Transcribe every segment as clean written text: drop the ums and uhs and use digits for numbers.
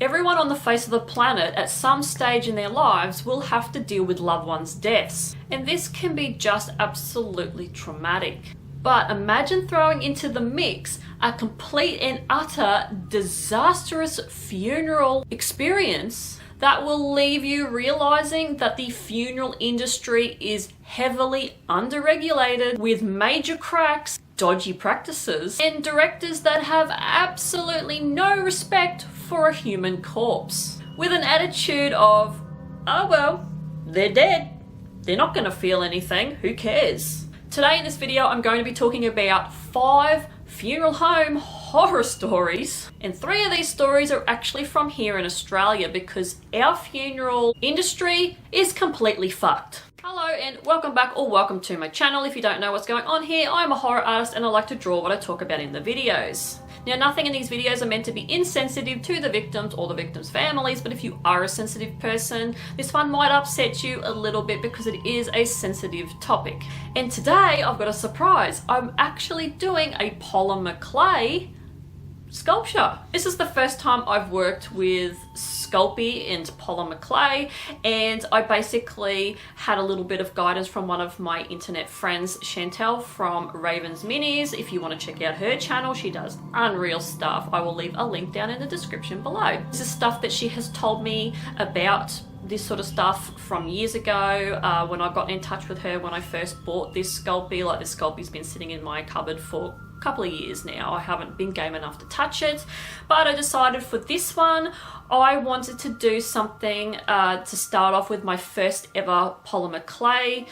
Everyone on the face of the planet at some stage in their lives will have to deal with loved ones' deaths, and this can be just absolutely traumatic. But imagine throwing into the mix a complete and utter disastrous funeral experience that will leave you realizing that the funeral industry is heavily underregulated, with major cracks, dodgy practices, and directors that have absolutely no respect for a human corpse, with an attitude of, oh well, they're dead, they're not going to feel anything, who cares? Today in this video I'm going to be talking about 5 funeral home horror stories, and 3 of these stories are actually from here in Australia because our funeral industry is completely fucked. Hello and welcome back, or welcome to my channel. If you don't know what's going on here, I'm a horror artist and I like to draw what I talk about in the videos. Now, nothing in these videos are meant to be insensitive to the victims or the victims' families, but if you are a sensitive person, this one might upset you a little bit because it is a sensitive topic. And today I've got a surprise. I'm actually doing a polymer clay sculpture. This is the first time I've worked with sculpey and polymer clay, and I basically had a little bit of guidance from one of my internet friends, Chantel from Raven's Minis. If you want to check out her channel, she does unreal stuff. I will leave a link down in the description below. This is stuff that she has told me about, this sort of stuff, from years ago when I got in touch with her when I first bought this sculpey. Like, this sculpey's been sitting in my cupboard for couple of years now. I haven't been game enough to touch it, but I decided for this one I wanted to do something to start off with my first ever polymer clay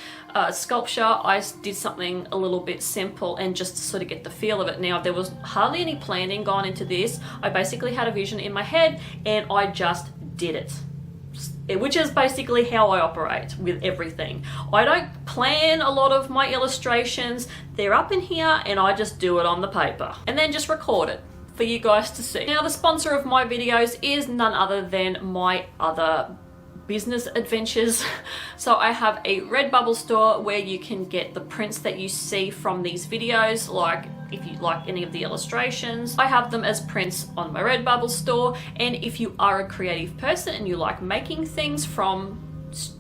sculpture. I did something a little bit simple and just to sort of get the feel of it. Now, there was hardly any planning gone into this. I basically had a vision in my head and I just did it, which is basically how I operate with everything. I don't plan a lot of my illustrations. They're up in here and I just do it on the paper and then just record it for you guys to see. Now, the sponsor of my videos is none other than my other business adventures. So I have a Redbubble store where you can get the prints that you see from these videos. Like, if you like any of the illustrations, I have them as prints on my Redbubble store. And if you are a creative person and you like making things from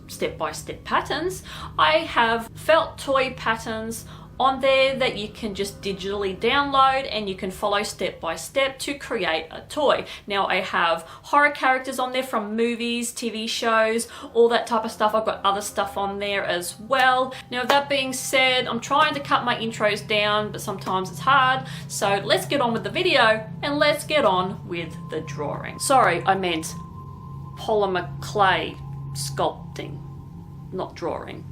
step-by-step patterns, I have felt toy patterns on there that you can just digitally download and you can follow step by step to create a toy. Now, I have horror characters on there from movies, TV shows, all that type of stuff. I've got other stuff on there as well. Now, that being said, I'm trying to cut my intros down, but sometimes it's hard. So let's get on with the video and let's get on with the drawing. Sorry, I meant polymer clay sculpting, not drawing.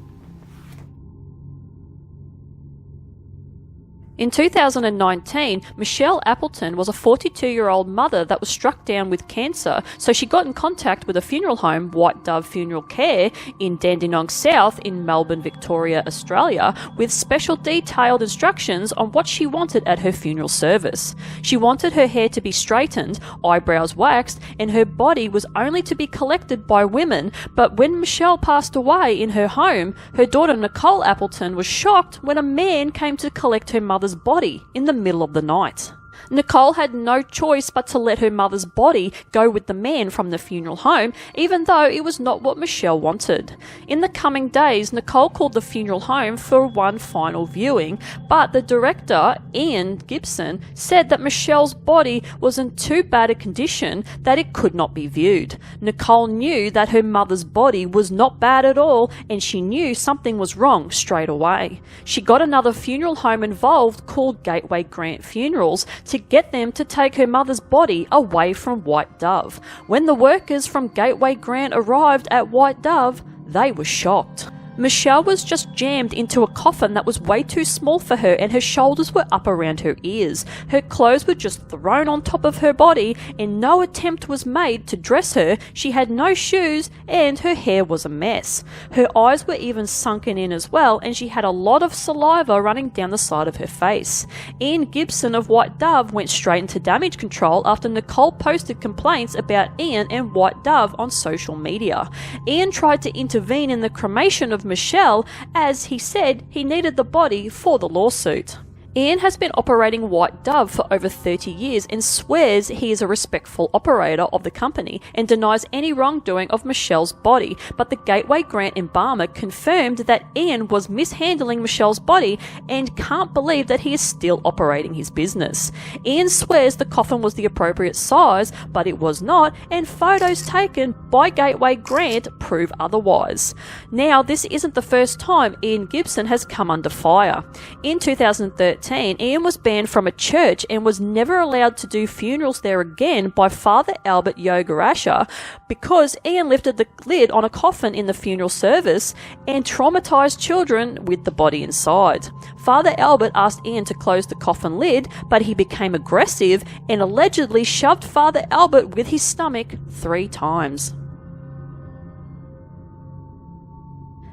In 2019, Michelle Appleton was a 42-year-old mother that was struck down with cancer, so she got in contact with a funeral home, White Dove Funeral Care, in Dandenong South in Melbourne, Victoria, Australia, with special detailed instructions on what she wanted at her funeral service. She wanted her hair to be straightened, eyebrows waxed, and her body was only to be collected by women, but when Michelle passed away in her home, her daughter Nicole Appleton was shocked when a man came to collect her mother's body in the middle of the night. Nicole had no choice but to let her mother's body go with the man from the funeral home, even though it was not what Michelle wanted. In the coming days, Nicole called the funeral home for one final viewing, but the director, Ian Gibson, said that Michelle's body was in too bad a condition that it could not be viewed. Nicole knew that her mother's body was not bad at all, and she knew something was wrong straight away. She got another funeral home involved called Gateway Grant Funerals to get them to take her mother's body away from White Dove. When the workers from Gateway Grant arrived at White Dove, they were shocked. Michelle was just jammed into a coffin that was way too small for her, and her shoulders were up around her ears. Her clothes were just thrown on top of her body and no attempt was made to dress her. She had no shoes and her hair was a mess. Her eyes were even sunken in as well, and she had a lot of saliva running down the side of her face. Ian Gibson of White Dove went straight into damage control after Nicole posted complaints about Ian and White Dove on social media. Ian tried to intervene in the cremation of Michelle, as he said he needed the body for the lawsuit. Ian has been operating White Dove for over 30 years and swears he is a respectful operator of the company and denies any wrongdoing of Michelle's body, but the Gateway Grant embalmer confirmed that Ian was mishandling Michelle's body and can't believe that he is still operating his business. Ian swears the coffin was the appropriate size, but it was not, and photos taken by Gateway Grant prove otherwise. Now, this isn't the first time Ian Gibson has come under fire. In 2013, Ian was banned from a church and was never allowed to do funerals there again by Father Albert Yogarasha because Ian lifted the lid on a coffin in the funeral service and traumatized children with the body inside. Father Albert asked Ian to close the coffin lid, but he became aggressive and allegedly shoved Father Albert with his stomach 3 times.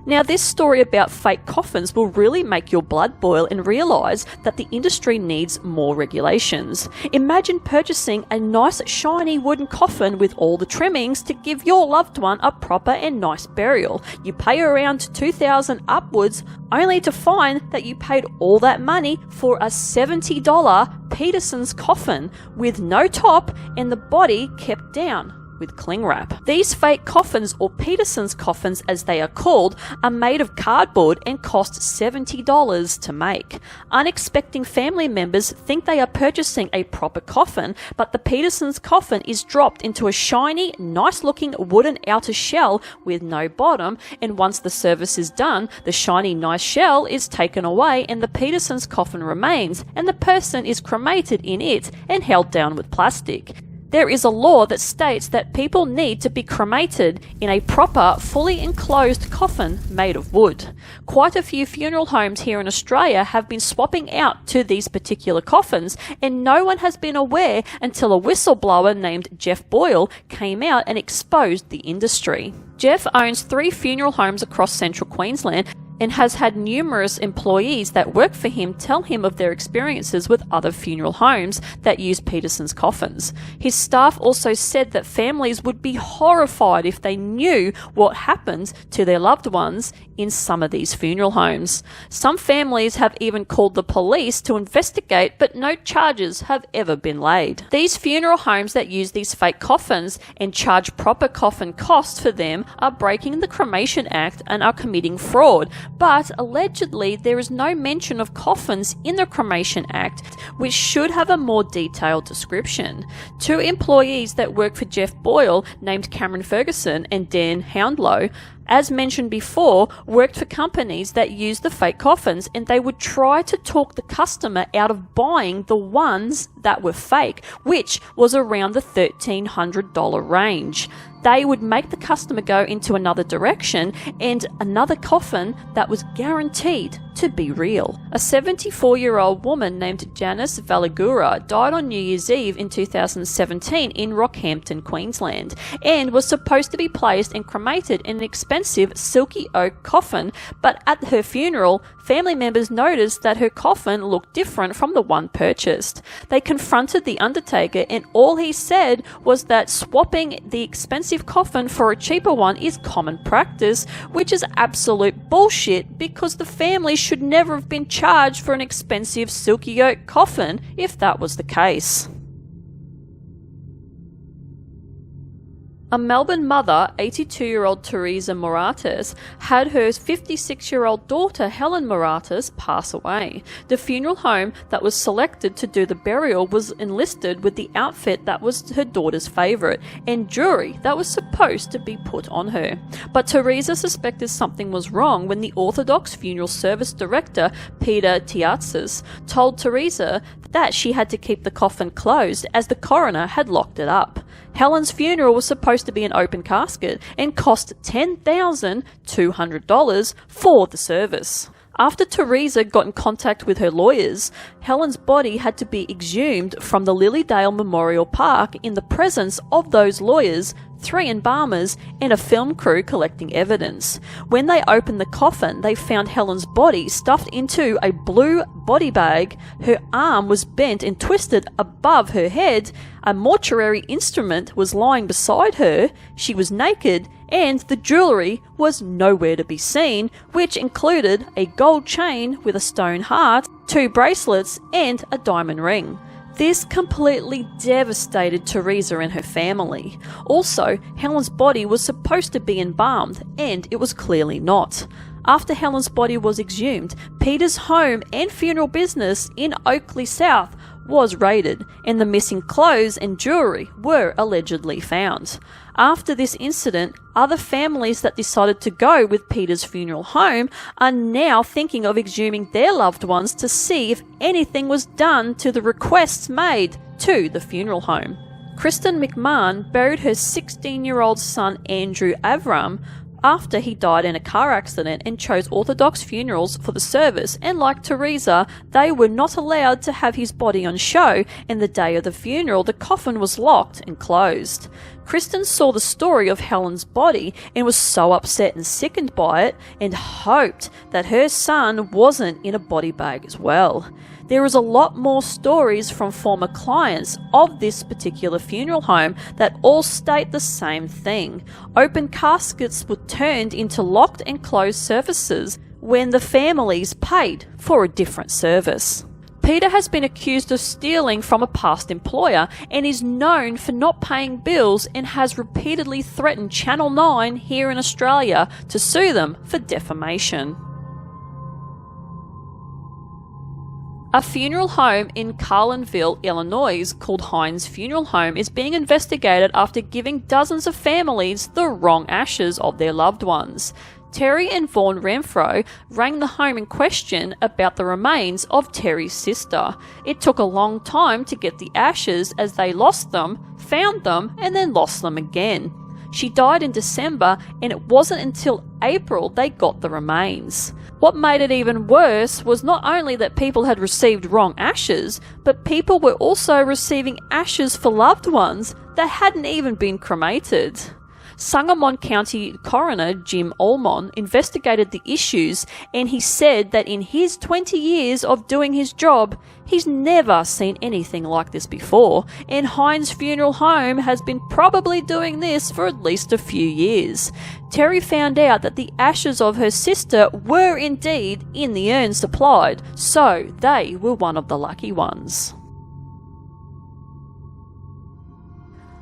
Now, this story about fake coffins will really make your blood boil and realise that the industry needs more regulations. Imagine purchasing a nice shiny wooden coffin with all the trimmings to give your loved one a proper and nice burial. You pay around $2,000 upwards only to find that you paid all that money for a $70 Peterson's coffin with no top and the body kept down with cling wrap. These fake coffins, or Peterson's coffins as they are called, are made of cardboard and cost $70 to make. Unexpecting family members think they are purchasing a proper coffin, but the Peterson's coffin is dropped into a shiny, nice looking wooden outer shell with no bottom, and once the service is done, the shiny nice shell is taken away and the Peterson's coffin remains, and the person is cremated in it and held down with plastic. There is a law that states that people need to be cremated in a proper, fully enclosed coffin made of wood. Quite a few funeral homes here in Australia have been swapping out to these particular coffins, and no one has been aware until a whistleblower named Jeff Boyle came out and exposed the industry. Jeff owns 3 funeral homes across central Queensland and has had numerous employees that work for him tell him of their experiences with other funeral homes that use Peterson's coffins. His staff also said that families would be horrified if they knew what happens to their loved ones in some of these funeral homes. Some families have even called the police to investigate, but no charges have ever been laid. These funeral homes that use these fake coffins and charge proper coffin costs for them are breaking the Cremation Act and are committing fraud. But allegedly there is no mention of coffins in the Cremation Act, which should have a more detailed description. 2 employees that work for Jeff Boyle, named Cameron Ferguson and Dan Houndlow, as mentioned before, worked for companies that use the fake coffins, and they would try to talk the customer out of buying the ones that were fake, which was around the $1,300 range. They would make the customer go into another direction and another coffin that was guaranteed to be real. A 74-year-old woman named Janice Valagura died on New Year's Eve in 2017 in Rockhampton, Queensland, and was supposed to be placed and cremated in an expensive silky oak coffin, but at her funeral, family members noticed that her coffin looked different from the one purchased. They confronted the undertaker, and all he said was that swapping the expensive coffin for a cheaper one is common practice, which is absolute bullshit because the family should never have been charged for an expensive silky oak coffin if that was the case. A Melbourne mother, 82-year-old Teresa Moratis, had her 56-year-old daughter Helen Moratis pass away. The funeral home that was selected to do the burial was enlisted with the outfit that was her daughter's favourite and jewellery that was supposed to be put on her. But Teresa suspected something was wrong when the Orthodox Funeral Service Director, Peter Tiatsis, told Teresa that she had to keep the coffin closed as the coroner had locked it up. Helen's funeral was supposed to be an open casket and cost $10,200 for the service. After Teresa got in contact with her lawyers, Helen's body had to be exhumed from the Lilydale Memorial Park in the presence of those lawyers 3 embalmers, and a film crew collecting evidence. When they opened the coffin, they found Helen's body stuffed into a blue body bag. Her arm was bent and twisted above her head. A mortuary instrument was lying beside her. She was naked, and the jewellery was nowhere to be seen, which included a gold chain with a stone heart, 2 bracelets, and a diamond ring. This completely devastated Teresa and her family. Also, Helen's body was supposed to be embalmed, and it was clearly not. After Helen's body was exhumed, Peter's home and funeral business in Oakley South was raided, and the missing clothes and jewellery were allegedly found. After this incident, other families that decided to go with Peter's funeral home are now thinking of exhuming their loved ones to see if anything was done to the requests made to the funeral home. Kristen McMahon buried her 16-year-old son Andrew Avram after he died in a car accident and chose Orthodox funerals for the service, and like Teresa, they were not allowed to have his body on show, and the day of the funeral the coffin was locked and closed. Kristen saw the story of Helen's body and was so upset and sickened by it, and hoped that her son wasn't in a body bag as well. There is a lot more stories from former clients of this particular funeral home that all state the same thing. Open caskets were turned into locked and closed services when the families paid for a different service. Peter has been accused of stealing from a past employer and is known for not paying bills, and has repeatedly threatened Channel 9 here in Australia to sue them for defamation. A funeral home in Carlinville, Illinois, called Hines Funeral Home, is being investigated after giving dozens of families the wrong ashes of their loved ones. Terry and Vaughn Renfro rang the home in question about the remains of Terry's sister. It took a long time to get the ashes, as they lost them, found them, and then lost them again. She died in December, and it wasn't until April they got the remains. What made it even worse was not only that people had received wrong ashes, but people were also receiving ashes for loved ones that hadn't even been cremated. Sangamon County Coroner Jim Allmon investigated the issues, and he said that in his 20 years of doing his job, he's never seen anything like this before, and Hines Funeral Home has been probably doing this for at least a few years. Terry found out that the ashes of her sister were indeed in the urn supplied, so they were one of the lucky ones.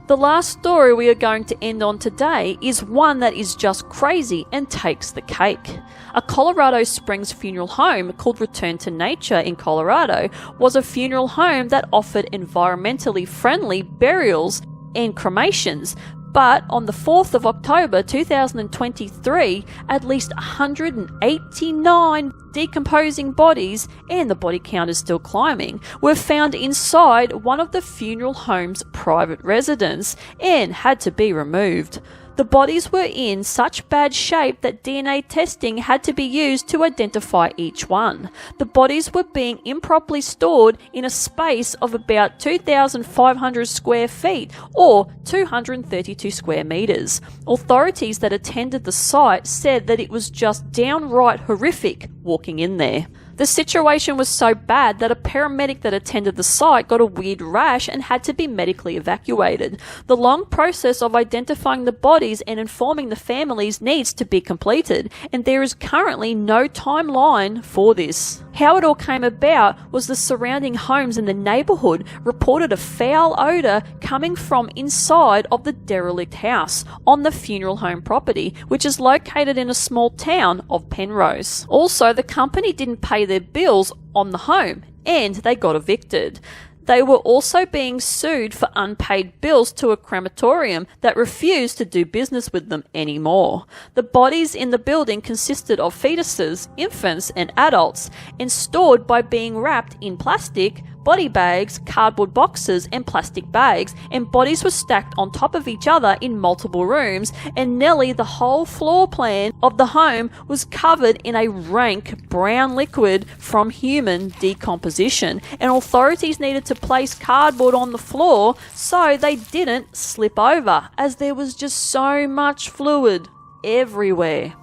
The last story we are going to end on today is one that is just crazy and takes the cake. A Colorado Springs funeral home called Return to Nature in Colorado was a funeral home that offered environmentally friendly burials and cremations. But on the 4th of October 2023, at least 189 decomposing bodies, and the body count is still climbing, were found inside one of the funeral home's private residence and had to be removed. The bodies were in such bad shape that DNA testing had to be used to identify each one. The bodies were being improperly stored in a space of about 2,500 square feet or 232 square meters. Authorities that attended the site said that it was just downright horrific walking in there. The situation was so bad that a paramedic that attended the site got a weird rash and had to be medically evacuated. The long process of identifying the bodies and informing the families needs to be completed, and there is currently no timeline for this. How it all came about was the surrounding homes in the neighbourhood reported a foul odour coming from inside of the derelict house on the funeral home property, which is located in a small town of Penrose. Also, the company didn't pay their bills on the home, and they got evicted. They were also being sued for unpaid bills to a crematorium that refused to do business with them anymore. The bodies in the building consisted of fetuses, infants, and adults, and stored by being wrapped in plastic, body bags, cardboard boxes, and plastic bags, and bodies were stacked on top of each other in multiple rooms, and nearly the whole floor plan of the home was covered in a rank brown liquid from human decomposition, and authorities needed to place cardboard on the floor so they didn't slip over, as there was just so much fluid everywhere.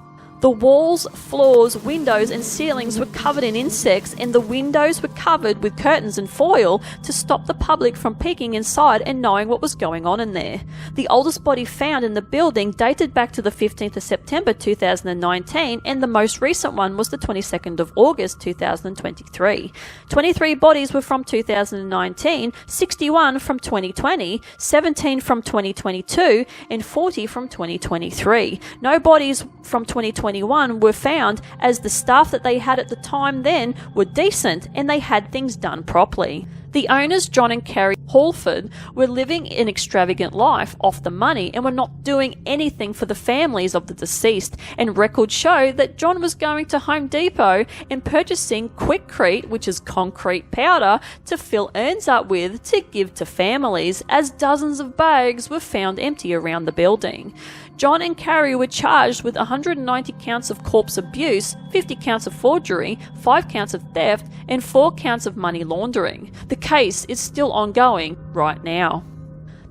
The walls, floors, windows and ceilings were covered in insects, and the windows were covered with curtains and foil to stop the public from peeking inside and knowing what was going on in there. The oldest body found in the building dated back to the 15th of September 2019, and the most recent one was the 22nd of August 2023. 23 bodies were from 2019, 61 from 2020, 17 from 2022, and 40 from 2023. No bodies from 2021 were found, as the staff that they had at the time then were decent and they had things done properly. The owners, John and Carrie Halford, were living an extravagant life off the money and were not doing anything for the families of the deceased, and records show that John was going to Home Depot and purchasing Quickcrete, which is concrete powder, to fill urns up with to give to families, as dozens of bags were found empty around the building. John and Carrie were charged with 190 counts of corpse abuse, 50 counts of forgery, 5 counts of theft, and 4 counts of money laundering. The case is still ongoing right now.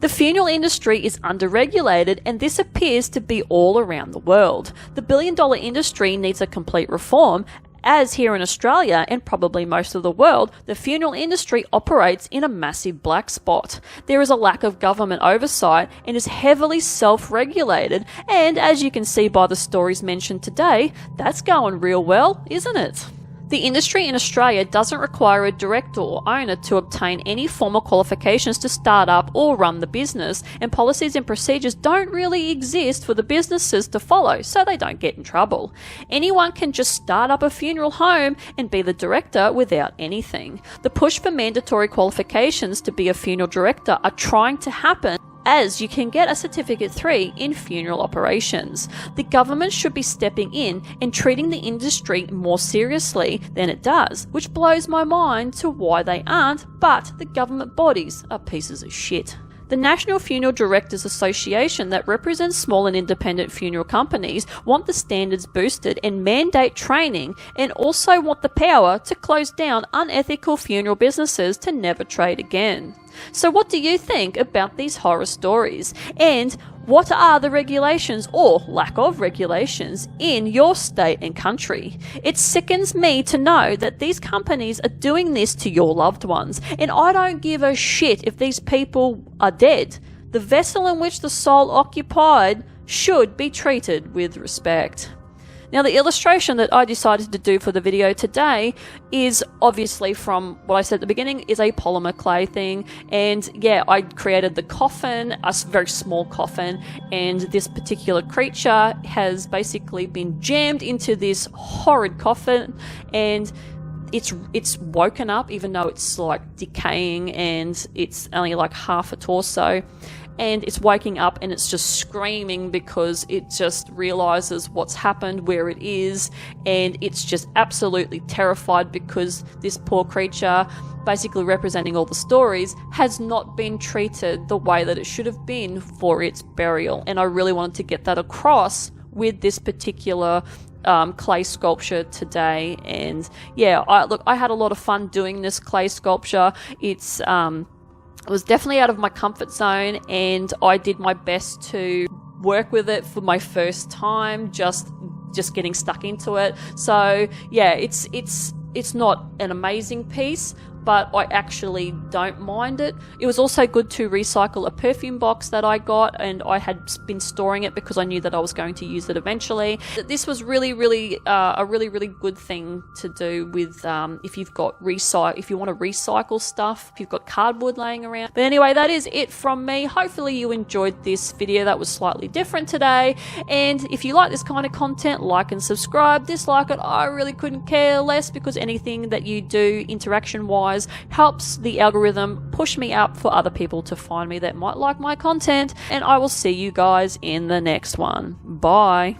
The funeral industry is underregulated, and this appears to be all around the world. The billion-dollar industry needs a complete reform, as here in Australia and probably most of the world, the funeral industry operates in a massive black spot. There is a lack of government oversight and is heavily self-regulated, and as you can see by the stories mentioned today, that's going real well, isn't it? The industry in Australia doesn't require a director or owner to obtain any formal qualifications to start up or run the business, and policies and procedures don't really exist for the businesses to follow, so they don't get in trouble. Anyone can just start up a funeral home and be the director without anything. The push for mandatory qualifications to be a funeral director are trying to happen, as you can get a Certificate 3 in funeral operations. The government should be stepping in and treating the industry more seriously than it does, which blows my mind to why they aren't, but the government bodies are pieces of shit. The National Funeral Directors Association, that represents small and independent funeral companies, want the standards boosted and mandate training, and also want the power to close down unethical funeral businesses to never trade again. So what do you think about these horror stories? And what are the regulations, or lack of regulations, in your state and country? It sickens me to know that these companies are doing this to your loved ones, and I don't give a shit if these people are dead. The vessel in which the soul occupied should be treated with respect. Now, the illustration that I decided to do for the video today is obviously, from what I said at the beginning, is a polymer clay thing. And yeah, I created the coffin, a very small coffin, and this particular creature has basically been jammed into this horrid coffin, and it's woken up, even though it's like decaying and it's only like half a torso. And it's waking up and it's just screaming because it just realizes what's happened, where it is, and it's just absolutely terrified because this poor creature, basically representing all the stories, has not been treated the way that it should have been for its burial. And I really wanted to get that across with this particular clay sculpture today. And yeah, I had a lot of fun doing this clay sculpture. It was definitely out of my comfort zone, and I did my best to work with it for my first time, just getting stuck into it. So yeah, it's not an amazing piece, but I actually don't mind it. It was also good to recycle a perfume box that I got, and I had been storing it because I knew that I was going to use it eventually. This was really a really good thing to do with if you want to recycle stuff, if you've got cardboard laying around. But anyway, that is it from me. Hopefully you enjoyed this video that was slightly different today, and if you like this kind of content, like and subscribe. Dislike it, I really couldn't care less, because anything that you do interaction wise helps the algorithm push me up for other people to find me that might like my content. And I will see you guys in the next one. Bye.